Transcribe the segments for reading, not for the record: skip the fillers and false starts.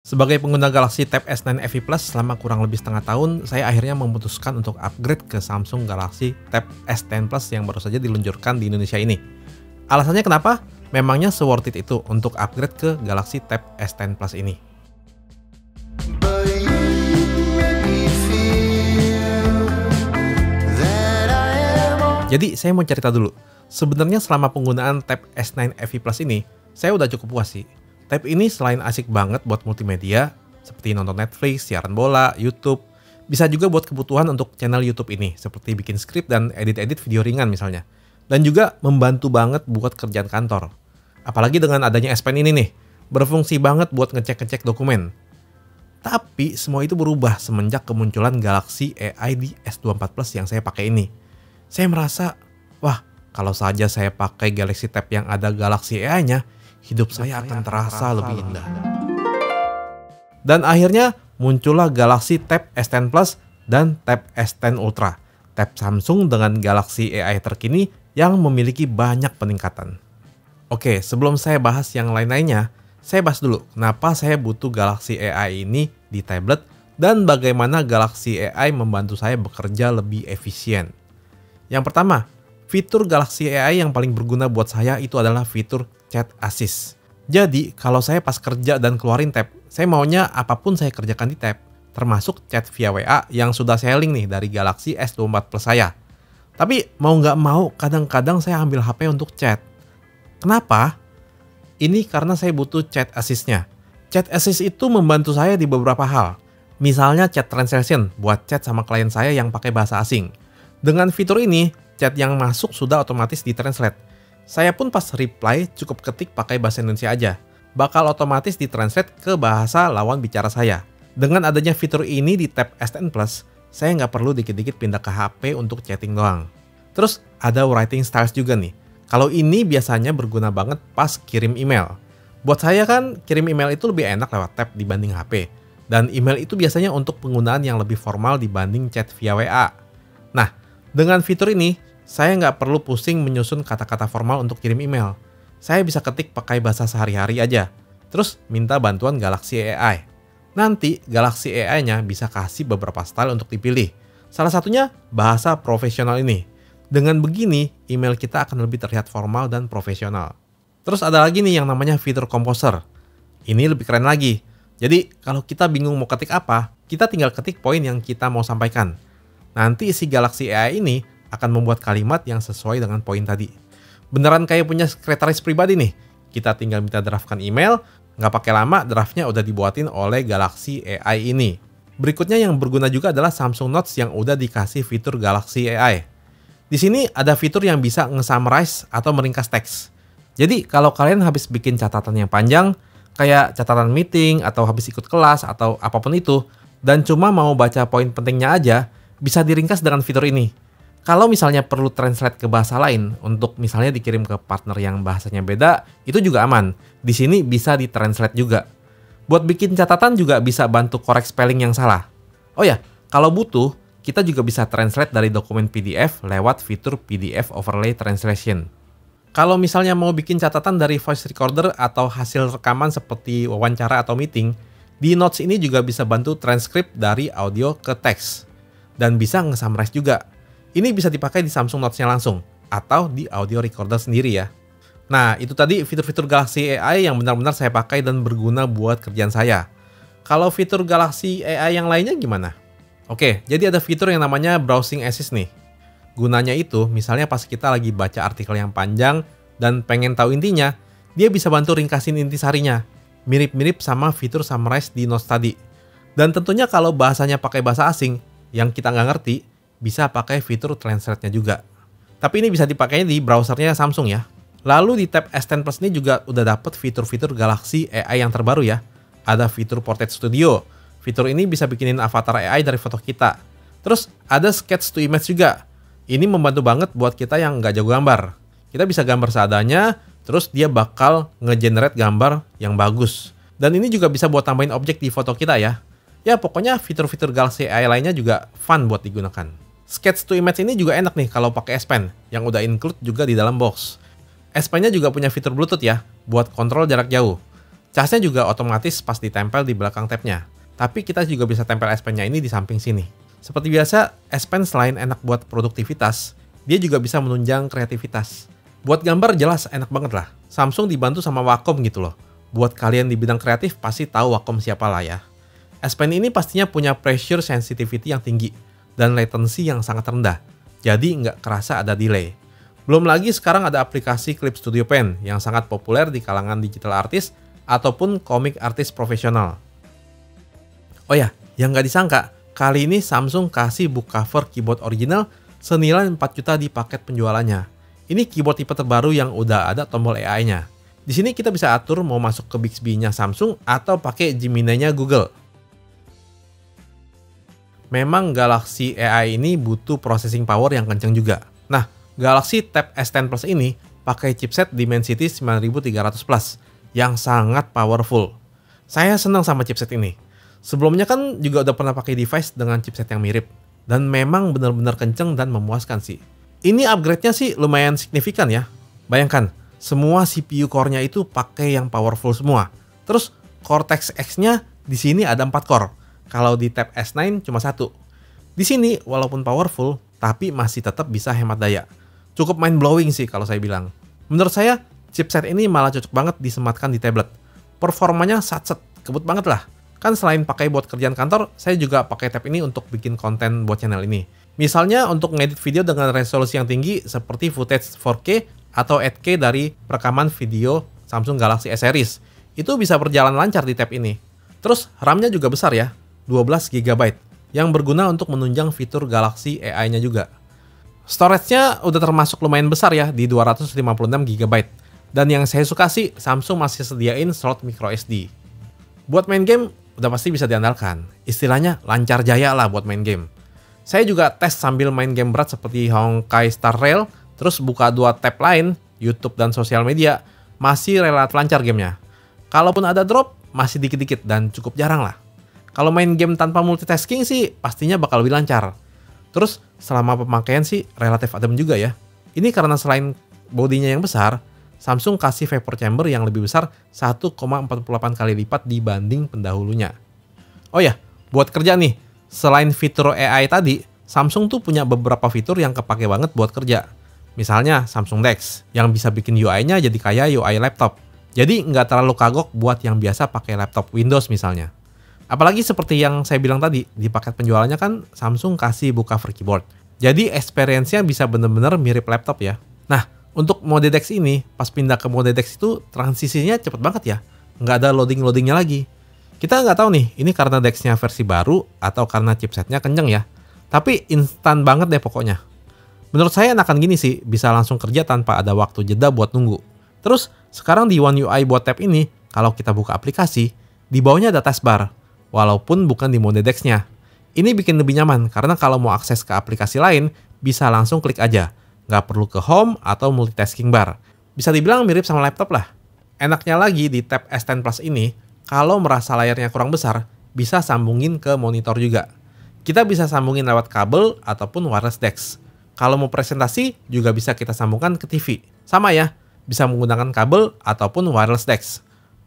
Sebagai pengguna Galaxy Tab S9 FE Plus selama kurang lebih setengah tahun, saya akhirnya memutuskan untuk upgrade ke Samsung Galaxy Tab S10 Plus yang baru saja diluncurkan di Indonesia ini. Alasannya kenapa? Memangnya se-worth it itu untuk upgrade ke Galaxy Tab S10 Plus ini. Jadi saya mau cerita dulu. Sebenarnya selama penggunaan Tab S9 FE Plus ini, saya udah cukup puas sih. Tab ini selain asik banget buat multimedia, seperti nonton Netflix, siaran bola, YouTube, bisa juga buat kebutuhan untuk channel YouTube ini, seperti bikin skrip dan edit-edit video ringan misalnya. Dan juga membantu banget buat kerjaan kantor. Apalagi dengan adanya S Pen ini nih, berfungsi banget buat ngecek-ngecek dokumen. Tapi semua itu berubah semenjak kemunculan Galaxy AI di S24 Plus yang saya pakai ini. Saya merasa, wah, kalau saja saya pakai Galaxy Tab yang ada Galaxy AI-nya, hidup saya akan terasa lebih indah. Dan akhirnya muncullah Galaxy Tab S10 Plus dan Tab S10 Ultra. Tab Samsung dengan Galaxy AI terkini yang memiliki banyak peningkatan. Oke, sebelum saya bahas yang lain-lainnya, saya bahas dulu kenapa saya butuh Galaxy AI ini di tablet dan bagaimana Galaxy AI membantu saya bekerja lebih efisien. Yang pertama, fitur Galaxy AI yang paling berguna buat saya itu adalah fitur Chat Assist. Jadi, kalau saya pas kerja dan keluarin tab, saya maunya apapun saya kerjakan di tab, termasuk chat via WA yang sudah saya link nih dari Galaxy S24 Plus saya. Tapi mau nggak mau, kadang-kadang saya ambil HP untuk chat. Kenapa? Ini karena saya butuh Chat Assist-nya. Chat Assist itu membantu saya di beberapa hal. Misalnya chat translation buat chat sama klien saya yang pakai bahasa asing. Dengan fitur ini, chat yang masuk sudah otomatis ditranslate. Saya pun pas reply cukup ketik pakai bahasa Indonesia aja. Bakal otomatis ditranslate ke bahasa lawan bicara saya. Dengan adanya fitur ini di Tab S10 Plus, saya nggak perlu dikit-dikit pindah ke HP untuk chatting doang. Terus ada writing styles juga nih. Kalau ini biasanya berguna banget pas kirim email. Buat saya kan kirim email itu lebih enak lewat tab dibanding HP. Dan email itu biasanya untuk penggunaan yang lebih formal dibanding chat via WA. Nah, dengan fitur ini, saya nggak perlu pusing menyusun kata-kata formal untuk kirim email. Saya bisa ketik pakai bahasa sehari-hari aja. Terus minta bantuan Galaxy AI. Nanti Galaxy AI-nya bisa kasih beberapa style untuk dipilih. Salah satunya bahasa profesional ini. Dengan begini, email kita akan lebih terlihat formal dan profesional. Terus ada lagi nih yang namanya fitur Composer. Ini lebih keren lagi. Jadi kalau kita bingung mau ketik apa, kita tinggal ketik poin yang kita mau sampaikan. Nanti isi Galaxy AI ini akan membuat kalimat yang sesuai dengan poin tadi. Beneran kayak punya sekretaris pribadi nih. Kita tinggal minta draftkan email, nggak pakai lama draftnya udah dibuatin oleh Galaxy AI ini. Berikutnya yang berguna juga adalah Samsung Notes yang udah dikasih fitur Galaxy AI. Di sini ada fitur yang bisa nge-summarize atau meringkas teks. Jadi kalau kalian habis bikin catatan yang panjang, kayak catatan meeting atau habis ikut kelas atau apapun itu, dan cuma mau baca poin pentingnya aja, bisa diringkas dengan fitur ini. Kalau misalnya perlu translate ke bahasa lain untuk misalnya dikirim ke partner yang bahasanya beda, itu juga aman. Di sini bisa ditranslate juga. Buat bikin catatan juga bisa bantu korek spelling yang salah. Oh ya, kalau butuh, kita juga bisa translate dari dokumen PDF lewat fitur PDF Overlay Translation. Kalau misalnya mau bikin catatan dari voice recorder atau hasil rekaman seperti wawancara atau meeting, di Notes ini juga bisa bantu transkrip dari audio ke teks. Dan bisa nge-summarize juga. Ini bisa dipakai di Samsung Notes-nya langsung, atau di audio recorder sendiri ya. Nah, itu tadi fitur-fitur Galaxy AI yang benar-benar saya pakai dan berguna buat kerjaan saya. Kalau fitur Galaxy AI yang lainnya gimana? Oke, jadi ada fitur yang namanya Browsing Assist nih. Gunanya itu, misalnya pas kita lagi baca artikel yang panjang dan pengen tahu intinya, dia bisa bantu ringkasin intisarinya. Mirip-mirip sama fitur Summarize di Notes tadi. Dan tentunya kalau bahasanya pakai bahasa asing, yang kita nggak ngerti, bisa pakai fitur Translate-nya juga. Tapi ini bisa dipakainya di browsernya Samsung ya. Lalu di Tab S10 Plus ini juga udah dapet fitur-fitur Galaxy AI yang terbaru ya. Ada fitur Portrait Studio. Fitur ini bisa bikinin avatar AI dari foto kita. Terus ada Sketch to Image juga. Ini membantu banget buat kita yang nggak jago gambar. Kita bisa gambar seadanya, terus dia bakal nge-generate gambar yang bagus. Dan ini juga bisa buat tambahin objek di foto kita ya. Ya pokoknya fitur-fitur Galaxy AI lainnya juga fun buat digunakan. Sketch to Image ini juga enak nih kalau pakai S Pen, yang udah include juga di dalam box. S Pen-nya juga punya fitur Bluetooth ya, buat kontrol jarak jauh. Casnya juga otomatis pas ditempel di belakang tabnya. Tapi kita juga bisa tempel S Pen-nya ini di samping sini. Seperti biasa, S Pen selain enak buat produktivitas, dia juga bisa menunjang kreativitas. Buat gambar jelas enak banget lah. Samsung dibantu sama Wacom gitu loh. Buat kalian di bidang kreatif pasti tahu Wacom siapa lah ya. S Pen ini pastinya punya pressure sensitivity yang tinggi dan latency yang sangat rendah. Jadi nggak kerasa ada delay. Belum lagi sekarang ada aplikasi Clip Studio Pen yang sangat populer di kalangan digital artist ataupun komik artis profesional. Oh ya, yang nggak disangka, kali ini Samsung kasih book cover keyboard original senilai 4 juta di paket penjualannya. Ini keyboard tipe terbaru yang udah ada tombol AI-nya. Di sini kita bisa atur mau masuk ke Bixby-nya Samsung atau pakai Gemini-nya Google. Memang Galaxy AI ini butuh processing power yang kencang juga. Nah, Galaxy Tab S10 Plus ini pakai chipset Dimensity 9300 Plus yang sangat powerful. Saya senang sama chipset ini. Sebelumnya kan juga udah pernah pakai device dengan chipset yang mirip. Dan memang benar-benar kenceng dan memuaskan sih. Ini upgrade-nya sih lumayan signifikan ya. Bayangkan, semua CPU core-nya itu pakai yang powerful semua. Terus Cortex X-nya di sini ada 4 core. Kalau di Tab S9 cuma 1. Di sini walaupun powerful, tapi masih tetap bisa hemat daya. Cukup mind-blowing sih kalau saya bilang. Menurut saya, chipset ini malah cocok banget disematkan di tablet. Performanya satset, kebut banget lah. Kan selain pakai buat kerjaan kantor, saya juga pakai tab ini untuk bikin konten buat channel ini. Misalnya untuk ngedit video dengan resolusi yang tinggi seperti footage 4K atau 8K dari rekaman video Samsung Galaxy S Series. Itu bisa berjalan lancar di tab ini. Terus RAM-nya juga besar ya, 12 GB, yang berguna untuk menunjang fitur Galaxy AI-nya juga. Storage-nya udah termasuk lumayan besar ya, di 256 GB. Dan yang saya suka sih, Samsung masih sediain slot microSD. Buat main game, udah pasti bisa diandalkan. Istilahnya lancar jaya lah buat main game. Saya juga tes sambil main game berat seperti Honkai Star Rail, terus buka 2 tab lain, YouTube dan sosial media, masih relatif lancar gamenya. Kalaupun ada drop, masih dikit-dikit dan cukup jarang lah. Kalau main game tanpa multitasking sih, pastinya bakal lebih lancar. Terus, selama pemakaian sih relatif adem juga ya. Ini karena selain bodinya yang besar, Samsung kasih vapor chamber yang lebih besar 1,48 kali lipat dibanding pendahulunya. Oh ya, buat kerja nih, selain fitur AI tadi, Samsung tuh punya beberapa fitur yang kepake banget buat kerja. Misalnya Samsung Dex, yang bisa bikin UI-nya jadi kayak UI laptop. Jadi nggak terlalu kagok buat yang biasa pakai laptop Windows misalnya. Apalagi seperti yang saya bilang tadi, di paket penjualannya kan Samsung kasih book cover keyboard. Jadi experience-nya bisa bener-bener mirip laptop ya. Nah, untuk mode Dex ini, pas pindah ke mode Dex itu transisinya cepet banget ya. Nggak ada loading-loadingnya lagi. Kita nggak tahu nih, ini karena Dex-nya versi baru atau karena chipsetnya kenceng ya. Tapi instan banget deh pokoknya. Menurut saya enakan gini sih, bisa langsung kerja tanpa ada waktu jeda buat nunggu. Terus, sekarang di One UI buat tab ini, kalau kita buka aplikasi, di bawahnya ada taskbar, walaupun bukan di mode Dex-nya. Ini bikin lebih nyaman, karena kalau mau akses ke aplikasi lain, bisa langsung klik aja. Nggak perlu ke home atau multitasking bar. Bisa dibilang mirip sama laptop lah. Enaknya lagi di tab S10 Plus ini, kalau merasa layarnya kurang besar, bisa sambungin ke monitor juga. Kita bisa sambungin lewat kabel ataupun wireless DeX. Kalau mau presentasi, juga bisa kita sambungkan ke TV. Sama ya, bisa menggunakan kabel ataupun wireless DeX.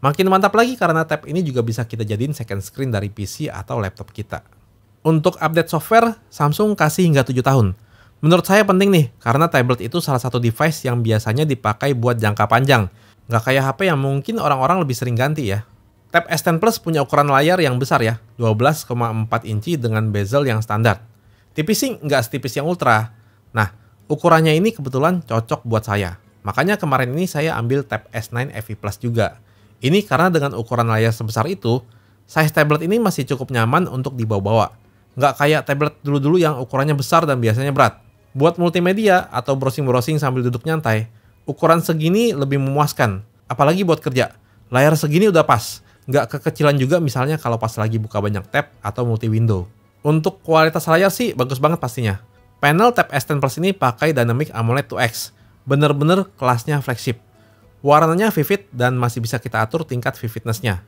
Makin mantap lagi karena tab ini juga bisa kita jadiin second screen dari PC atau laptop kita. Untuk update software, Samsung kasih hingga 7 tahun. Menurut saya penting nih, karena tablet itu salah satu device yang biasanya dipakai buat jangka panjang. Nggak kayak HP yang mungkin orang-orang lebih sering ganti ya. Tab S10 Plus punya ukuran layar yang besar ya, 12,4 inci dengan bezel yang standar. Tipis sih nggak setipis yang Ultra. Nah, ukurannya ini kebetulan cocok buat saya. Makanya kemarin ini saya ambil Tab S9 FE Plus juga. Ini karena dengan ukuran layar sebesar itu, size tablet ini masih cukup nyaman untuk dibawa-bawa. Nggak kayak tablet dulu-dulu yang ukurannya besar dan biasanya berat. Buat multimedia atau browsing-browsing sambil duduk nyantai, ukuran segini lebih memuaskan. Apalagi buat kerja, layar segini udah pas. Nggak kekecilan juga misalnya kalau pas lagi buka banyak tab atau multi-window. Untuk kualitas layar sih bagus banget pastinya. Panel Tab S10 Plus ini pakai Dynamic AMOLED 2X. Bener-bener kelasnya flagship. Warnanya vivid dan masih bisa kita atur tingkat vividness-nya.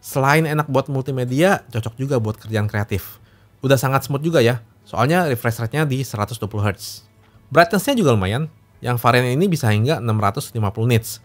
Selain enak buat multimedia, cocok juga buat kerjaan kreatif. Udah sangat smooth juga ya, soalnya refresh rate-nya di 120 Hz. Brightness-nya juga lumayan, yang varian ini bisa hingga 650 nits.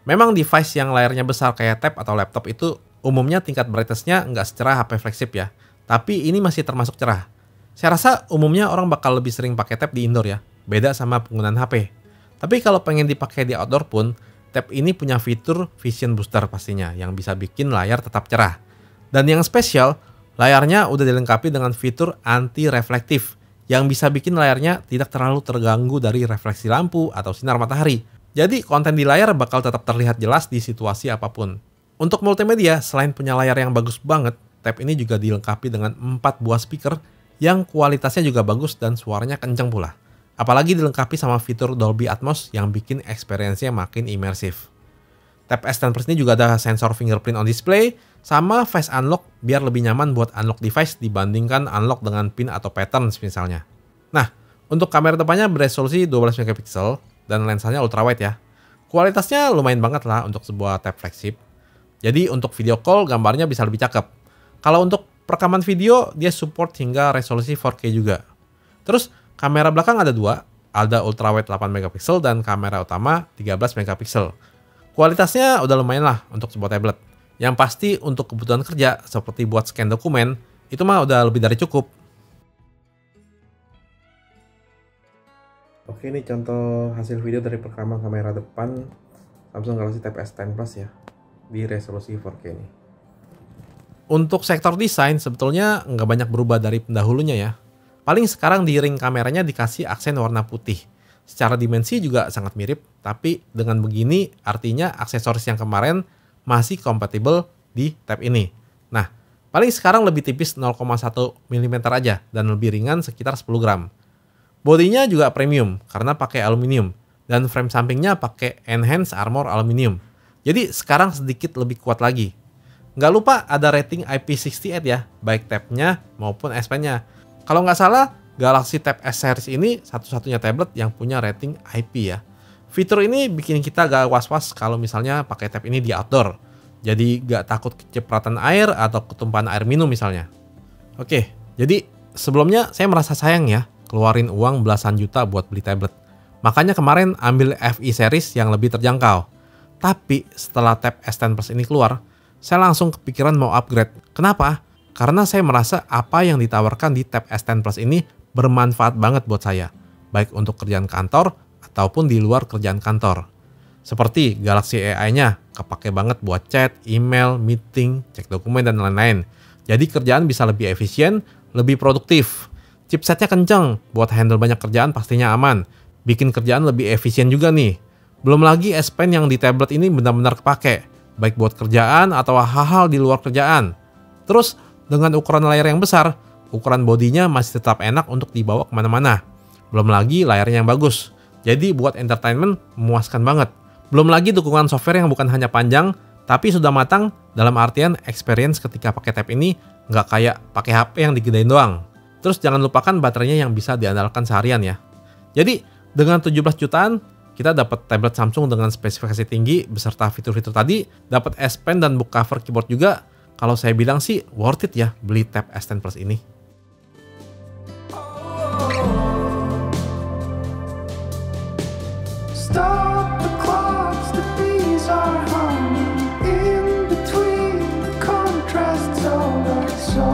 Memang device yang layarnya besar kayak tab atau laptop itu umumnya tingkat brightness-nya nggak secerah HP flagship ya. Tapi ini masih termasuk cerah. Saya rasa umumnya orang bakal lebih sering pakai tab di indoor ya. Beda sama penggunaan HP. Tapi kalau pengen dipakai di outdoor pun, tab ini punya fitur Vision Booster pastinya yang bisa bikin layar tetap cerah. Dan yang spesial, layarnya udah dilengkapi dengan fitur anti-reflektif yang bisa bikin layarnya tidak terlalu terganggu dari refleksi lampu atau sinar matahari. Jadi konten di layar bakal tetap terlihat jelas di situasi apapun. Untuk multimedia, selain punya layar yang bagus banget, tab ini juga dilengkapi dengan 4 buah speaker yang kualitasnya juga bagus dan suaranya kencang pula. Apalagi dilengkapi sama fitur Dolby Atmos yang bikin experience-nya makin imersif. Tab S10 Plus ini juga ada sensor fingerprint on display sama face unlock biar lebih nyaman buat unlock device dibandingkan unlock dengan pin atau patterns misalnya. Nah, untuk kamera depannya beresolusi 12 MP dan lensanya ultrawide ya. Kualitasnya lumayan banget lah untuk sebuah tab flagship. Jadi untuk video call gambarnya bisa lebih cakep. Kalau untuk perekaman video dia support hingga resolusi 4K juga. Terus kamera belakang ada dua, ada ultrawide 8 MP dan kamera utama 13 MP. Kualitasnya udah lumayan lah untuk sebuah tablet. Yang pasti untuk kebutuhan kerja seperti buat scan dokumen, itu mah udah lebih dari cukup. Oke, ini contoh hasil video dari perekaman kamera depan Samsung Galaxy Tab S10 Plus ya, di resolusi 4K ini. Untuk sektor desain sebetulnya nggak banyak berubah dari pendahulunya ya. Paling sekarang di ring kameranya dikasih aksen warna putih. Secara dimensi juga sangat mirip, tapi dengan begini artinya aksesoris yang kemarin masih kompatibel di tab ini. Nah, paling sekarang lebih tipis 0,1 mm aja dan lebih ringan sekitar 10 gram. Bodinya juga premium karena pakai aluminium dan frame sampingnya pakai enhanced armor aluminium. Jadi sekarang sedikit lebih kuat lagi. Nggak lupa ada rating IP68 ya, baik tabnya maupun S Pen-nya. Kalau nggak salah, Galaxy Tab S series ini satu-satunya tablet yang punya rating IP ya. Fitur ini bikin kita gak was-was kalau misalnya pakai tab ini di outdoor. Jadi gak takut kecipratan air atau ketumpahan air minum misalnya. Oke, jadi sebelumnya saya merasa sayang ya keluarin uang belasan juta buat beli tablet. Makanya kemarin ambil FE series yang lebih terjangkau. Tapi setelah tab S10 Plus ini keluar, saya langsung kepikiran mau upgrade. Kenapa? Karena saya merasa apa yang ditawarkan di tab S10 Plus ini bermanfaat banget buat saya. Baik untuk kerjaan kantor ataupun di luar kerjaan kantor. Seperti Galaxy AI-nya, kepake banget buat chat, email, meeting, cek dokumen, dan lain-lain. Jadi kerjaan bisa lebih efisien, lebih produktif. Chipsetnya kenceng, buat handle banyak kerjaan pastinya aman. Bikin kerjaan lebih efisien juga nih. Belum lagi S Pen yang di tablet ini benar-benar kepake, baik buat kerjaan atau hal-hal di luar kerjaan. Terus, dengan ukuran layar yang besar, ukuran bodinya masih tetap enak untuk dibawa kemana-mana. Belum lagi layarnya yang bagus. Jadi buat entertainment memuaskan banget. Belum lagi dukungan software yang bukan hanya panjang, tapi sudah matang dalam artian experience ketika pakai tab ini nggak kayak pakai HP yang digedein doang. Terus jangan lupakan baterainya yang bisa diandalkan seharian ya. Jadi dengan 17 jutaan, kita dapat tablet Samsung dengan spesifikasi tinggi beserta fitur-fitur tadi, dapat S Pen dan book cover keyboard juga. Kalau saya bilang sih worth it ya beli tab S10 Plus ini. Stop the clocks, the bees are humming in between the contrasts of our souls.